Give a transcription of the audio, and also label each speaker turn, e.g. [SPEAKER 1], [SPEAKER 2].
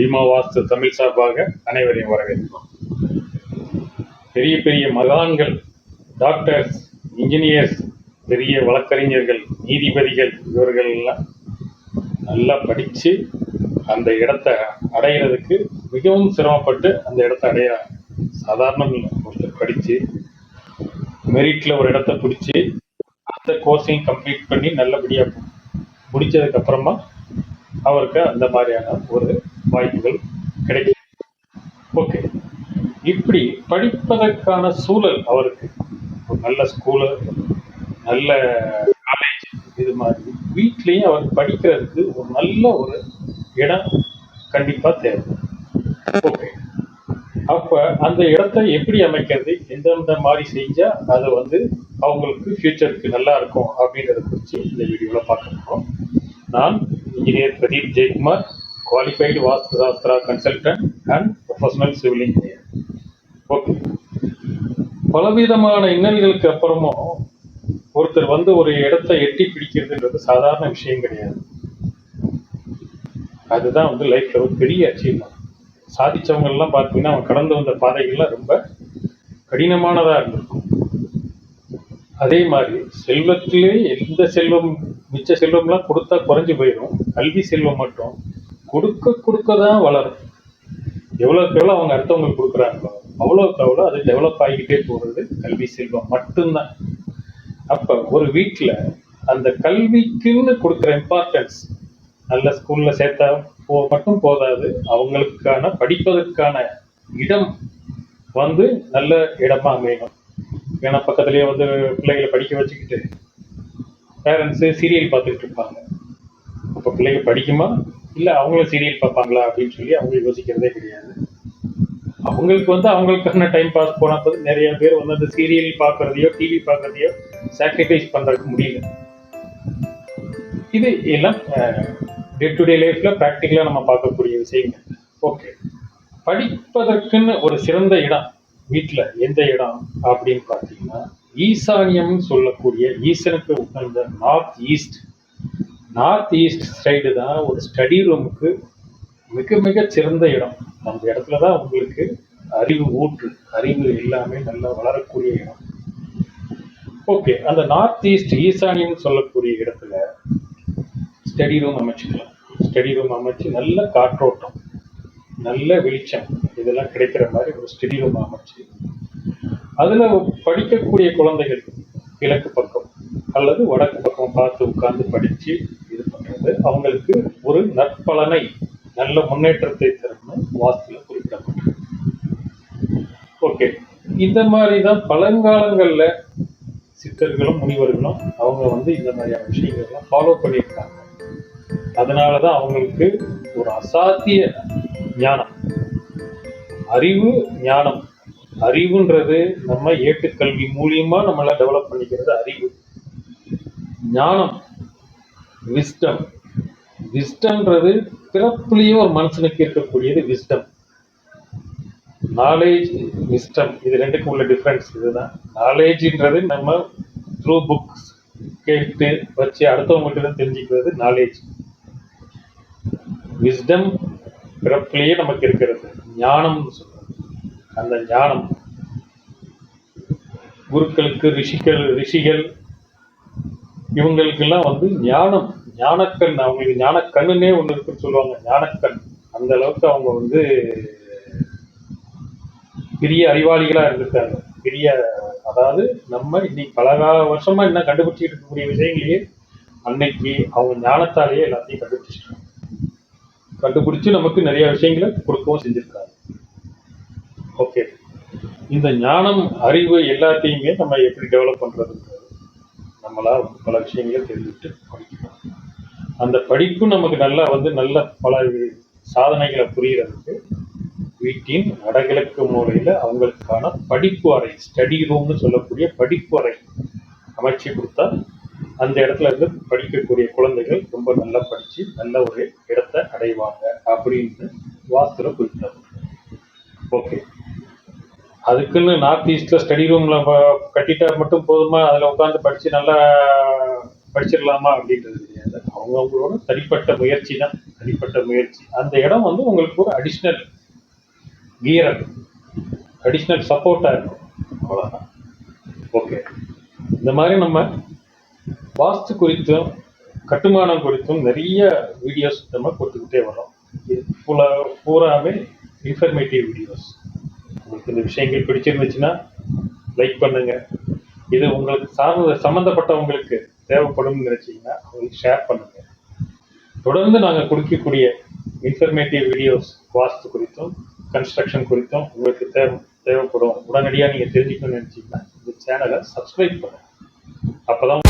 [SPEAKER 1] பீமா வாஸ்து தமிழ் சார்பாக அனைவரையும் வரவேற்கிறோம். பெரிய பெரிய மகான்கள், டாக்டர்ஸ், இன்ஜினியர்ஸ், பெரிய வழக்கறிஞர்கள், நீதிபதிகள் இவர்கள் எல்லாம் நல்லா படித்து அந்த இடத்த அடையிறதுக்கு மிகவும் சிரமப்பட்டு அந்த இடத்த அடையிறாங்க. சாதாரணம் இல்லை, ஒருத்தர் படித்து மெரிட்டில் ஒரு இடத்த பிடிச்சி அந்த கோர்ஸையும் கம்ப்ளீட் பண்ணி நல்லபடியாக முடித்ததுக்கப்புறமா அவருக்கு அந்த மாதிரியான ஒரு வாய்ப்புகள் கிடைக்கும். ஓகே, இப்படி படிப்பதற்கான சூழல் அவருக்கு ஒரு நல்ல ஸ்கூலு, நல்ல காலேஜ், இது மாதிரி வீட்லேயும் அவர் படிக்கிறதுக்கு ஒரு நல்ல ஒரு இடம் கண்டிப்பாக தேவை. ஓகே, அப்போ அந்த இடத்த எப்படி அமைக்கிறது, எந்தெந்த மாதிரி செஞ்சால் அது அவங்களுக்கு ஃபியூச்சருக்கு நல்லா இருக்கும் அப்படின்றத குறித்து இந்த வீடியோவில் பார்க்க போகிறோம். நான் engineer Pradeep Jayakumar, qualified Vastu Shastra consultant and professional civil engineer. Okay, பலவிதமான இன்னல்களுக்கு அப்புறமும் ஒருத்தர் ஒரு இடத்தை எட்டி பிடிக்கிறதுன்றது சாதாரண விஷயம் கிடையாது. அதுதான் லைஃப்ல ஒரு பெரிய அச்சீவ்மெண்ட். சாதிச்சவங்கெல்லாம் பார்த்தீங்கன்னா அவங்க கடந்து வந்த பாதைகள்லாம் ரொம்ப கடினமானதாக இருந்திருக்கும். அதே மாதிரி செல்வத்திலே எந்த செல்வம், மிச்ச செல்வம்லாம் கொடுத்தா குறைஞ்சி போயிடும். கல்வி செல்வம் மட்டும் கொடுக்க தான் வளரும். எவ்வளோக்கு எவ்வளோ அவங்க அடுத்தவங்களுக்கு கொடுக்குறாங்களோ அவ்வளோக்கு அவ்வளோ அது டெவலப் ஆகிக்கிட்டே போகிறது கல்வி செல்வம் மட்டும்தான். அப்போ ஒரு வீட்டில் அந்த கல்விக்குன்னு கொடுக்குற இம்பார்ட்டன்ஸ், நல்ல ஸ்கூலில் சேர்த்தா மட்டும் போதாது, அவங்களுக்கான படிப்பதற்கான இடம் நல்ல இடமா அமையணும். ஏன்னா பக்கத்துலேயே பிள்ளைகளை படிக்க வச்சுக்கிட்டு பேரண்ட்ஸு சீரியல் பார்த்துக்கிட்டு இருப்பாங்க. அப்போ பிள்ளைங்க படிக்குமா இல்லை அவங்களும் சீரியல் பார்ப்பாங்களா அப்படின்னு சொல்லி அவங்க யோசிக்கிறதே கிடையாது. அவங்களுக்கு அவங்களுக்கான டைம் பாஸ் போனப்போ நிறைய பேர் அந்த சீரியல் பார்க்கறதையோ டிவி பார்க்கறதையோ சாக்ரிஃபைஸ் பண்ணுறதுக்கு முடியல. இது எல்லாம் டே டு டே லைஃப்பில் ப்ராக்டிக்கலாக நம்ம பார்க்கக்கூடிய விஷயங்கள். ஓகே, படிப்பதற்குன்னு ஒரு சிறந்த இடம் வீட்டில் எந்த இடம் அப்படின்னு பார்த்தீங்கன்னா, ஈசானியம்னு சொல்லக்கூடிய ஈசனுக்கு உகந்த நார்த் ஈஸ்ட் சைடு தான் ஒரு ஸ்டடி ரூமுக்கு மிக மிக சிறந்த இடம். அந்த இடத்துல தான் உங்களுக்கு அறிவு எல்லாமே நல்லா வளரக்கூடிய இடம். ஓகே, அந்த நார்த் ஈஸ்ட் ஈசானியம் சொல்லக்கூடிய இடத்துல ஸ்டடி ரூம் அமைச்சுக்கலாம். ஸ்டடி ரூம் அமைச்சு நல்ல காற்றோட்டம், நல்ல வெளிச்சம் இதெல்லாம் கிடைக்கிற மாதிரி ஒரு ஸ்டடி ரூம் அமைச்சு அதில் படிக்கக்கூடிய குழந்தைகள் கிழக்கு பக்கம் அல்லது வடக்கு பக்கம் பார்த்து உட்கார்ந்து படித்து இது பண்ணுறது அவங்களுக்கு ஒரு நற்பலனை, நல்ல முன்னேற்றத்தை தரும்னு வாஸ்துல குறிப்பிடப்பட்டது. ஓகே, இந்த மாதிரி தான் பழங்காலங்களில் சித்தர்களும் முனிவர்களும் அவங்க இந்த மாதிரியான விஷயங்கள்லாம் ஃபாலோ பண்ணியிருக்காங்க. அதனால தான் அவங்களுக்கு ஒரு அசாத்திய ஞானம், ஞானம். அறிவுன்றது நம்ம ஏட்டுக்கல்வி மூலியமா நம்மள டெவலப் பண்ணிக்கிறது அறிவு. ஞானம், விஸ்டம்ன்றது பிறப்புலேயே ஒரு மனுஷனுக்கு இருக்கக்கூடியது விஸ்டம். நாலேஜ், விஸ்டம், இது ரெண்டுக்கும் உள்ள டிஃப்ரென்ஸ் இதுதான். நாலேஜ்ன்றது நம்ம த்ரூ புக்ஸ் கேட்டு வச்சு அடுத்தவங்ககிட்ட தெரிஞ்சுக்கிறது நாலேஜ். விஸ்டம் பிறப்பிலேயே நமக்கு இருக்கிறது. ஞானம்னு சொல்றது, அந்த ஞானம் குருக்களுக்கு, ரிஷிகள் இவங்களுக்கெல்லாம் ஞானக்கண், அவங்களுக்கு ஞானக்கண்ணுன்னே ஒன்று இருக்குன்னு சொல்லுவாங்க. ஞானக்கண், அந்த அளவுக்கு அவங்க பெரிய அறிவாளிகளா இருந்திருக்காங்க. அதாவது நம்ம இன்னைக்கு பல வருஷமா என்ன கண்டுபிடிச்சிட்டு இருக்கக்கூடிய விஷயங்களையே அன்னைக்கு அவங்க ஞானத்தாலேயே எல்லாத்தையும் கண்டுபிடிச்சு நமக்கு நிறைய விஷயங்களை கொடுக்கவும் செஞ்சிருக்காங்க. ஓகே, இந்த ஞானம், அறிவு எல்லாத்தையுமே நம்ம எப்படி டெவலப் பண்றதுன்றது நம்மளா பல விஷயங்களை தெரிஞ்சுட்டு படிக்கணும். அந்த படிப்பு நமக்கு நல்லா நல்ல பல சாதனைகளை புரியறதுக்கு வீட்டின் வடகிழக்கு மூலையில அவங்களுக்கான படிப்பு அறை, ஸ்டடி ரூம்னு சொல்லக்கூடிய படிப்பு அறை அமைச்சு கொடுத்தா அந்த இடத்துல படிக்கக்கூடிய குழந்தைகள் ரொம்ப நல்லா படிச்சு நல்ல ஒரு இடத்தை அடைவாங்க அப்படின்னு வாஸ்துல குறிப்பிட்டாங்க. ஓகே, அதுக்குன்னு நார்த் ஈஸ்ட்ல ஸ்டடி ரூம்ல கட்டிட்டா மட்டும் போதுமா, அதுல உட்காந்து படிச்சு நல்லா படிச்சிடலாமா அப்படின்றது கிடையாது. அவங்களோட தனிப்பட்ட முயற்சி தான் தனிப்பட்ட முயற்சி. அந்த இடம் வந்து உங்களுக்கு ஒரு அடிஷ்னல் கியர், அடிஷ்னல் சப்போர்ட்டாக இருக்கும். அவ்வளோதான். ஓகே. இந்த மாதிரி நம்ம வாஸ்து குறித்தும் கட்டுமானம் குறித்தும் நிறைய வீடியோஸ் நம்ம கொடுத்துக்கிட்டே வரோம். இது பூராமே இன்ஃபர்மேட்டிவ் வீடியோஸ். உங்களுக்கு இந்த விஷயங்கள் பிடிச்சிருந்துச்சுன்னா லைக் பண்ணுங்க. இது உங்களுக்கு சம்மந்தப்பட்டவங்களுக்கு தேவைப்படும் நினைச்சீங்கன்னா அவங்களுக்கு ஷேர் பண்ணுங்க. தொடர்ந்து நாங்கள் கொடுக்கக்கூடிய இன்ஃபர்மேட்டிவ் வீடியோஸ் வாஸ்து குறித்தும் கன்ஸ்ட்ரக்ஷன் குறித்தும் உங்களுக்கு தேவைப்படும். உடனடியாக நீங்கள் தெரிஞ்சுக்கணும்னு நினைச்சீங்கன்னா இந்த சேனலை சப்ஸ்கிரைப் பண்ணுங்க. அப்போதான்